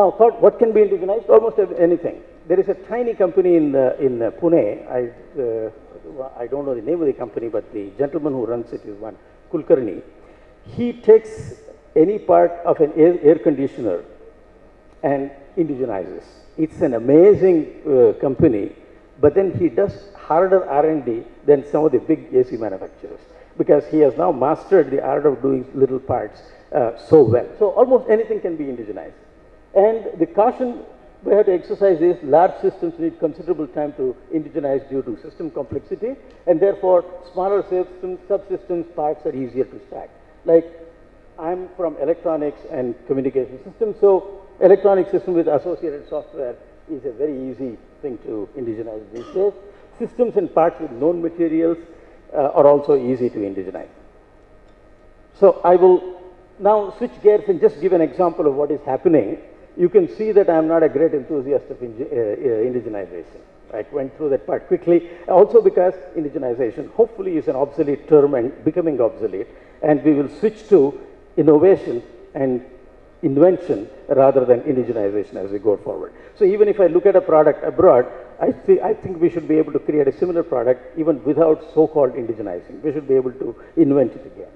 Now, thought, what can be indigenized? Almost anything. There is a tiny company in Pune. I don't know the name of the company, but the gentleman who runs it is one, Kulkarni. He takes any part of an air conditioner and indigenizes. It's an amazing company, but then he does harder R&D than some of the big AC manufacturers, because he has now mastered the art of doing little parts so well. So almost anything can be indigenized. And the caution we have to exercise is large systems need considerable time to indigenize due to system complexity, and therefore smaller systems, subsystems, parts are easier to stack. Like, I'm from electronics and communication systems, so electronic system with associated software is a very easy thing to indigenize these days. Systems and parts with known materials are also easy to indigenize. So I will now switch gears and just give an example of what is happening. You can see that I'm not a great enthusiast of indigenization. I went through that part quickly, also because indigenization hopefully is an obsolete term and becoming obsolete, and we will switch to innovation and invention rather than indigenization as we go forward. So even if I look at a product abroad, I think we should be able to create a similar product even without so-called indigenizing. We should be able to invent it again.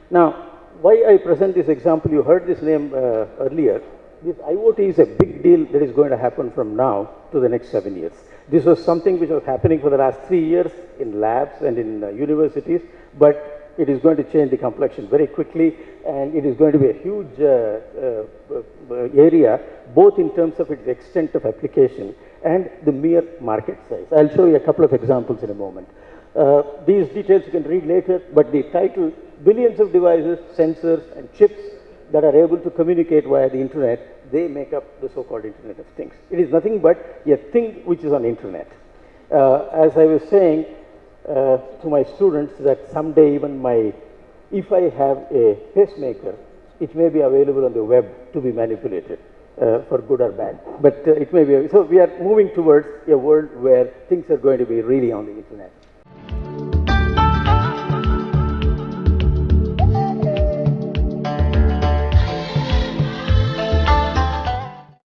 Now, why I present this example, you heard this name earlier. This IoT is a big deal that is going to happen from now to the next 7 years. This was something which was happening for the last 3 years in labs and in universities, but it is going to change the complexion very quickly, and it is going to be a huge area, both in terms of its extent of application and the mere market size. I'll show you a couple of examples in a moment. These details you can read later, but the title, billions of devices, sensors, and chips that are able to communicate via the internet, they make up the so-called Internet of Things. It is nothing but a thing which is on internet. As I was saying to my students, that someday even if I have a pacemaker, it may be available on the web to be manipulated for good or bad. But it may be, so we are moving towards a world where things are going to be really on the internet.